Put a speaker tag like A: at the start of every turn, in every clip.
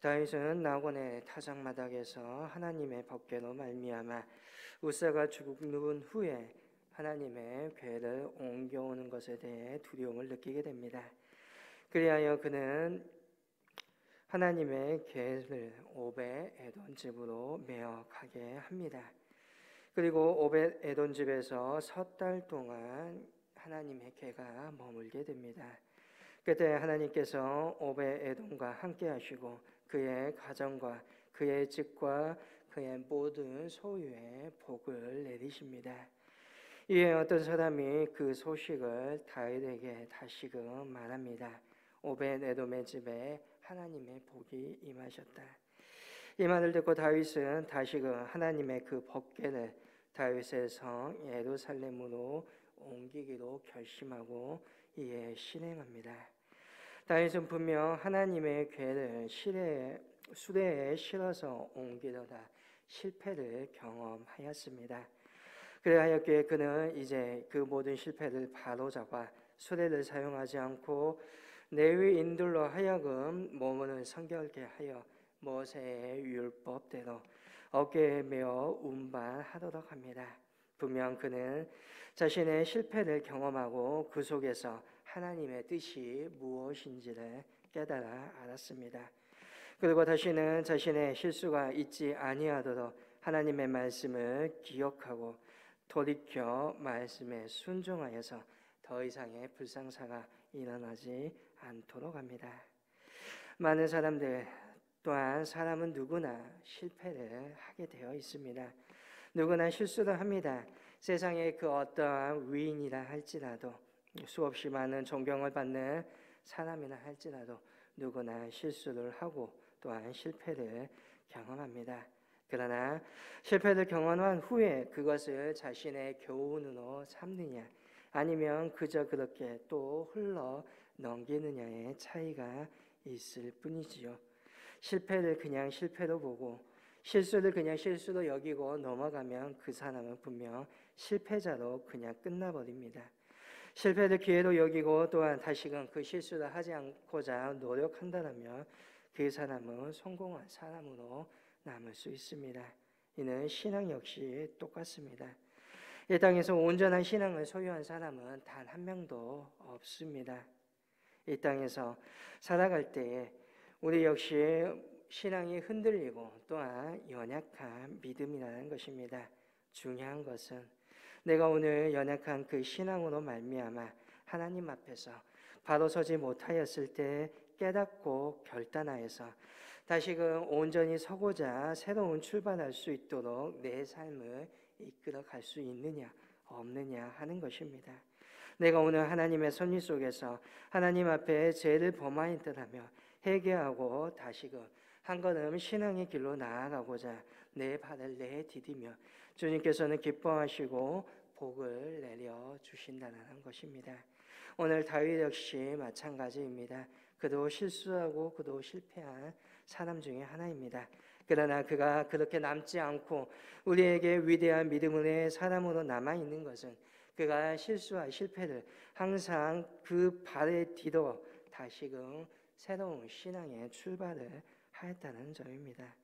A: 다윗은 나곤의 타작마당에서 하나님의 법궤로 말미암아 우사가 죽은 후에 하나님의 궤를 옮겨오는 것에 대해 두려움을 느끼게 됩니다. 그리하여 그는 하나님의 궤를 오벳에돔 집으로 메어 가게 합니다. 그리고 오벳에돔 집에서 석 달 동안 하나님의 궤가 머물게 됩니다. 그때 하나님께서 오벳에돔과 함께 하시고 그의 가정과 그의 집과 그의 모든 소유에 복을 내리십니다. 이에 어떤 사람이 그 소식을 다윗에게 다시금 말합니다. 오벳에돔의 집에 하나님의 복이 임하셨다. 이 말을 듣고 다윗은 다시금 하나님의 그 법궤를 다윗의 성 예루살렘으로 옮기기로 결심하고 이에 실행합니다. 다윗은 분명 하나님의 궤를 수레에 실어서 옮기려다 실패를 경험하였습니다. 그래하였기에 그는 이제 그 모든 실패를 바로잡아 수레를 사용하지 않고 레위인들로 하여금 몸을 성결케 하여 모세의 율법대로 어깨에 메어 운반하도록 합니다. 분명 그는 자신의 실패를 경험하고 그 속에서 하나님의 뜻이 무엇인지를 깨달아 알았습니다. 그리고 다시는 자신의 실수가 있지 아니하도록 하나님의 말씀을 기억하고 돌이켜 말씀에 순종하여서 더 이상의 불상사가 일어나지 않도록 합니다. 많은 사람들 또한 사람은 누구나 실패를 하게 되어 있습니다. 누구나 실수를 합니다. 세상의 그 어떠한 위인이라 할지라도 수없이 많은 존경을 받는 사람이라 할지라도 누구나 실수를 하고 또한 실패를 경험합니다. 그러나 실패를 경험한 후에 그것을 자신의 교훈으로 삼느냐 아니면 그저 그렇게 또 흘러 넘기느냐의 차이가 있을 뿐이지요. 실패를 그냥 실패로 보고 실수를 그냥 실수로 여기고 넘어가면 그 사람은 분명 실패자로 그냥 끝나버립니다. 실패를 기회로 여기고 또한 다시금 그 실수를 하지 않고자 노력한다면 그 사람은 성공한 사람으로 남을 수 있습니다. 이는 신앙 역시 똑같습니다. 이 땅에서 온전한 신앙을 소유한 사람은 단 한 명도 없습니다. 이 땅에서 살아갈 때에 우리 역시 신앙이 흔들리고 또한 연약한 믿음이라는 것입니다. 중요한 것은 내가 오늘 연약한 그 신앙으로 말미암아 하나님 앞에서 바로 서지 못하였을 때 깨닫고 결단하여서 다시금 온전히 서고자 새로운 출발할 수 있도록 내 삶을 이끌어 갈 수 있느냐 없느냐 하는 것입니다. 내가 오늘 하나님의 섭리 속에서 하나님 앞에 죄를 범하였더라면 회개하고 다시금 한 걸음 신앙의 길로 나아가고자 내 발을 내디디며 주님께서는 기뻐하시고 복을 내려 주신다는 것입니다. 오늘 다윗 역시 마찬가지입니다. 그도 실수하고 그도 실패한 사람 중에 하나입니다. 그러나 그가 그렇게 남지 않고 우리에게 위대한 믿음의 사람으로 남아있는 것은 그가 실수와 실패를 항상 그 발에 디뎌 다시금 새로운 신앙의 출발을 하였다는 점입니다.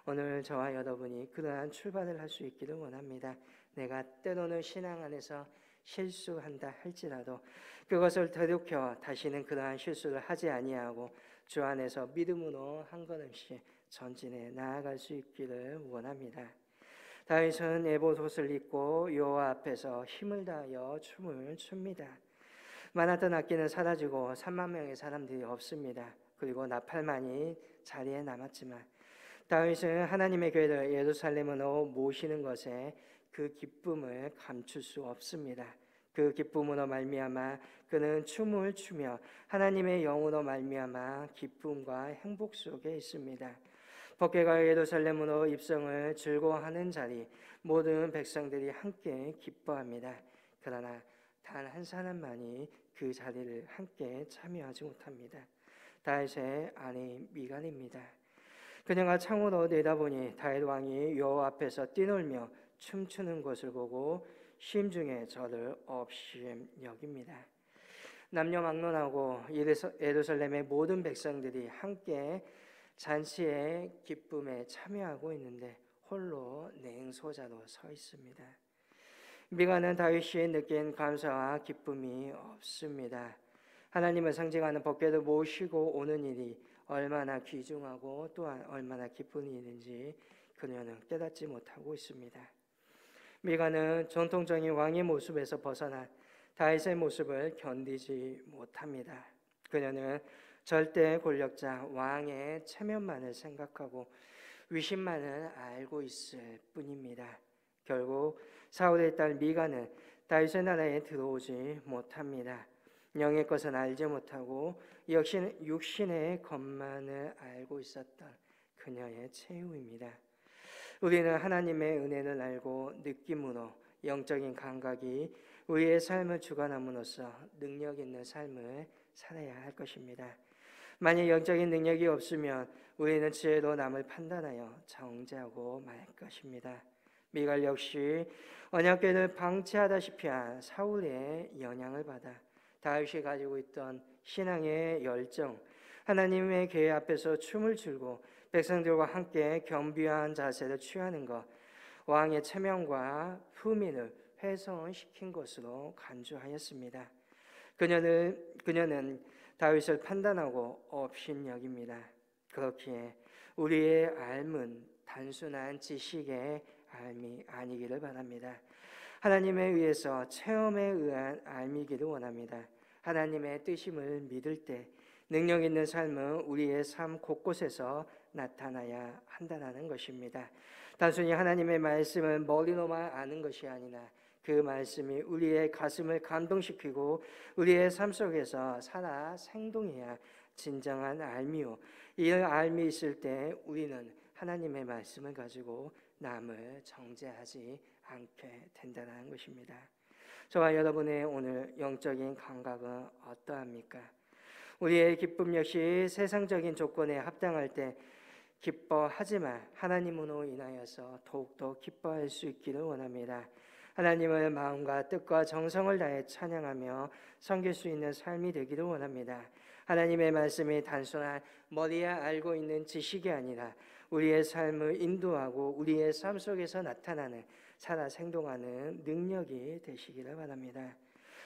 A: 오늘 저와 여러분이 그러한 출발을 할 수 있기를 원합니다. 내가 때로는 신앙 안에서 실수한다 할지라도 그것을 되돌켜 다시는 그러한 실수를 하지 아니하고 주 안에서 믿음으로 한 걸음씩 전진해 나아갈 수 있기를 원합니다. 다윗은 에봇옷을 입고 여호와 앞에서 힘을 다하여 춤을 춥니다. 많았던 악기는 사라지고 3만 명의 사람들이 없습니다. 그리고 나팔만이 자리에 남았지만 다윗은 하나님의 궤를 예루살렘으로 모시는 것에 그 기쁨을 감출 수 없습니다. 그 기쁨으로 말미암아 그는 춤을 추며 하나님의 영으로 말미암아 기쁨과 행복 속에 있습니다. 법궤가 예루살렘으로 입성을 즐거워하는 자리 모든 백성들이 함께 기뻐합니다. 그러나 단 한 사람만이 그 자리를 함께 참여하지 못합니다. 다윗의 아내 미갈입니다. 그녀가 창으로 내다보니 다윗 왕이 여호와 앞에서 뛰놀며 춤추는 것을 보고 심중에 저를 업심 여깁니다. 남녀 막론하고 예루살렘의 모든 백성들이 함께 잔치의 기쁨에 참여하고 있는데 홀로 냉소자로 서 있습니다. 미가는 다윗이 느낀 감사와 기쁨이 없습니다. 하나님을 상징하는 법궤를 모시고 오는 일이 얼마나 귀중하고 또한 얼마나 기쁜 일인지 그녀는 깨닫지 못하고 있습니다. 미가는 전통적인 왕의 모습에서 벗어나 다윗의 모습을 견디지 못합니다. 그녀는 절대 권력자 왕의 체면만을 생각하고 위신만을 알고 있을 뿐입니다. 결국 사울의 딸 미가는 다윗의 나라에 들어오지 못합니다. 영의 것은 알지 못하고 역시 육신의 것만을 알고 있었던 그녀의 최후입니다. 우리는 하나님의 은혜를 알고 느낌으로 영적인 감각이 우리의 삶을 주관함으로써 능력 있는 삶을 살아야 할 것입니다. 만약 영적인 능력이 없으면 우리는 지혜로 남을 판단하여 정죄하고 말 것입니다. 미갈 역시 언약궤를 방치하다시피 한 사울의 영향을 받아 다윗이 가지고 있던 신앙의 열정, 하나님의 궤 앞에서 춤을 추고 백성들과 함께 겸비한 자세를 취하는 것, 왕의 체면과 품위를 훼손시킨 것으로 간주하였습니다. 그녀는 다윗을 판단하고 업신여깁니다. 그렇기에 우리의 삶은 단순한 지식의 삶이 아니기를 바랍니다. 하나님에 의해서 체험에 의한 삶이기를 원합니다. 하나님의 뜻임을 믿을 때 능력 있는 삶은 우리의 삶 곳곳에서 나타나야 한다는 것입니다. 단순히 하나님의 말씀을 머리로만 아는 것이 아니라 그 말씀이 우리의 가슴을 감동시키고 우리의 삶 속에서 살아 생동해야 진정한 삶이요, 이 삶이 있을 때 우리는 하나님의 말씀을 가지고 남을 정죄하지 않게 된다는 것입니다. 저와 여러분의 오늘 영적인 감각은 어떠합니까? 우리의 기쁨 역시 세상적인 조건에 합당할 때 기뻐하지만 하나님으로 인하여서 더욱더 기뻐할 수 있기를 원합니다. 하나님을 마음과 뜻과 정성을 다해 찬양하며 섬길 수 있는 삶이 되기를 원합니다. 하나님의 말씀이 단순한 머리에 알고 있는 지식이 아니라 우리의 삶을 인도하고 우리의 삶 속에서 나타나는 살아 생동하는 능력이 되시기를 바랍니다.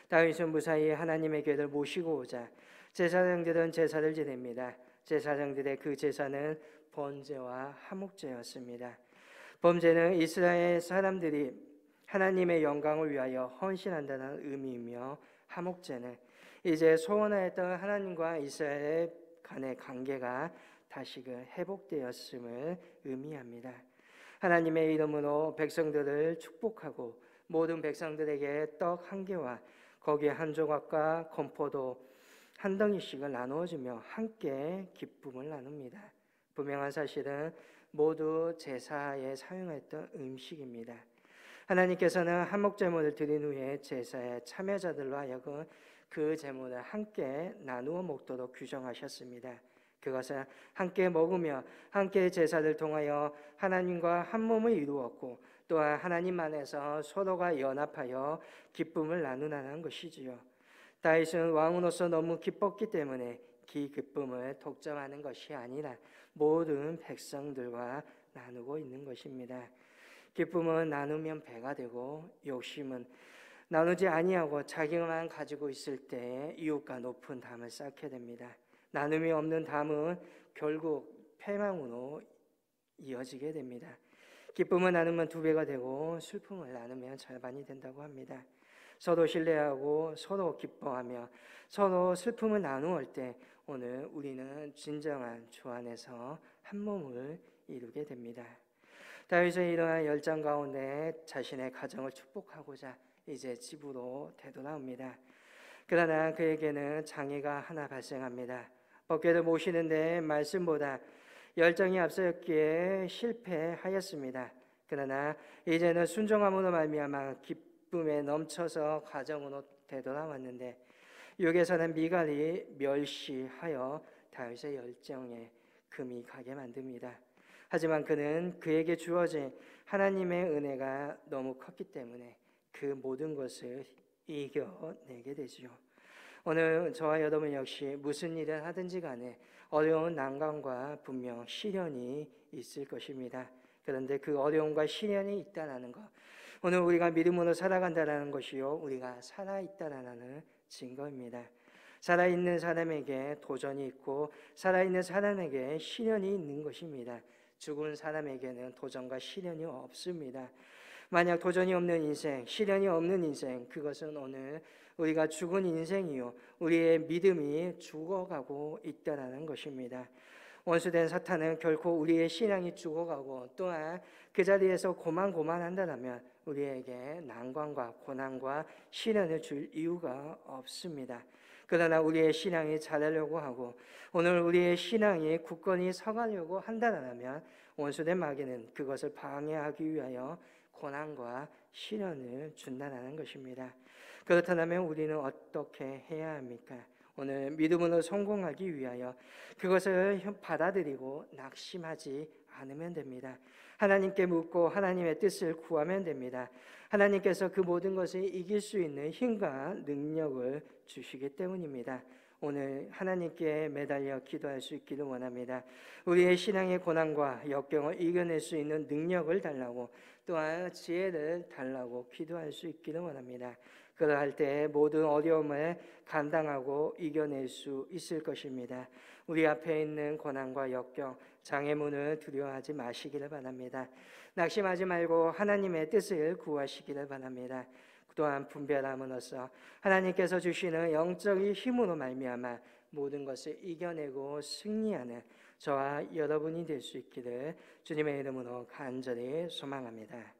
A: 다윗은 무사히 하나님의 궤를 모시고 오자 제사장들은 제사를 지냅니다. 제사장들의 그 제사는 번제와 화목제였습니다. 번제는 이스라엘 사람들이 하나님의 영광을 위하여 헌신한다는 의미이며, 화목제는 이제 소원하였던 하나님과 이스라엘 간의 관계가 다시금 회복되었음을 의미합니다. 하나님의 이름으로 백성들을 축복하고 모든 백성들에게 떡 한 개와 거기에 한 조각과 건포도 한 덩이씩을 나누어주며 함께 기쁨을 나눕니다. 분명한 사실은 모두 제사에 사용했던 음식입니다. 하나님께서는 한목제물을 드린 후에 제사의 참여자들로 하여금 그 제물을 함께 나누어 먹도록 규정하셨습니다. 그것은 함께 먹으며 함께 제사를 통하여 하나님과 한 몸을 이루었고 또한 하나님 안에서 서로가 연합하여 기쁨을 나누는 것이지요. 다윗은 왕으로서 너무 기뻤기 때문에 그 기쁨을 독점하는 것이 아니라 모든 백성들과 나누고 있는 것입니다. 기쁨은 나누면 배가 되고 욕심은 나누지 아니하고 자기만 가지고 있을 때 이웃과 높은 담을 쌓게 됩니다. 나눔이 없는 담은 결국 패망으로 이어지게 됩니다. 기쁨을 나누면 2배가 되고 슬픔을 나누면 절반이 된다고 합니다. 서로 신뢰하고 서로 기뻐하며 서로 슬픔을 나누을 때 오늘 우리는 진정한 주 안에서 한 몸을 이루게 됩니다. 다윗은 이러한 열정 가운데 자신의 가정을 축복하고자 이제 집으로 되돌아옵니다. 그러나 그에게는 장애가 하나 발생합니다. 법궤를 모시는데 말씀보다 열정이 앞서였기에 실패하였습니다. 그러나 이제는 순종함으로 말미암아 기쁨에 넘쳐서 가정으로 되돌아왔는데 여기에서는 미갈이 멸시하여 다윗의 열정에 금이 가게 만듭니다. 하지만 그는 그에게 주어진 하나님의 은혜가 너무 컸기 때문에 그 모든 것을 이겨내게 되지요. 오늘 저와 여러분 역시 무슨 일을 하든지 간에 어려운 난관과 분명 시련이 있을 것입니다. 그런데 그 어려움과 시련이 있다라는 것, 오늘 우리가 믿음으로 살아간다라는 것이요, 우리가 살아있다라는 증거입니다. 살아있는 사람에게 도전이 있고 살아있는 사람에게 시련이 있는 것입니다. 죽은 사람에게는 도전과 시련이 없습니다. 만약 도전이 없는 인생, 시련이 없는 인생, 그것은 오늘 우리가 죽은 인생이요, 우리의 믿음이 죽어가고 있다라는 것입니다. 원수된 사탄은 결코 우리의 신앙이 죽어가고 또한 그 자리에서 고만고만한다면 우리에게 난관과 고난과 시련을 줄 이유가 없습니다. 그러나 우리의 신앙이 자라려고 하고 오늘 우리의 신앙이 굳건히 서가려고 한다면 원수된 마귀는 그것을 방해하기 위하여 고난과 시련을 준다는 것입니다. 그렇다면 우리는 어떻게 해야 합니까? 오늘 믿음으로 성공하기 위하여 그것을 받아들이고 낙심하지 않으면 됩니다. 하나님께 묻고 하나님의 뜻을 구하면 됩니다. 하나님께서 그 모든 것을 이길 수 있는 힘과 능력을 주시기 때문입니다. 오늘 하나님께 매달려 기도할 수 있기를 원합니다. 우리의 신앙의 고난과 역경을 이겨낼 수 있는 능력을 달라고 또한 지혜를 달라고 기도할 수 있기를 원합니다. 그러할 때 모든 어려움을 감당하고 이겨낼 수 있을 것입니다. 우리 앞에 있는 고난과 역경, 장애물을 두려워하지 마시기를 바랍니다. 낙심하지 말고 하나님의 뜻을 구하시기를 바랍니다. 또한 분별함으로써 하나님께서 주시는 영적인 힘으로 말미암아 모든 것을 이겨내고 승리하는 저와 여러분이 될 수 있기를 주님의 이름으로 간절히 소망합니다.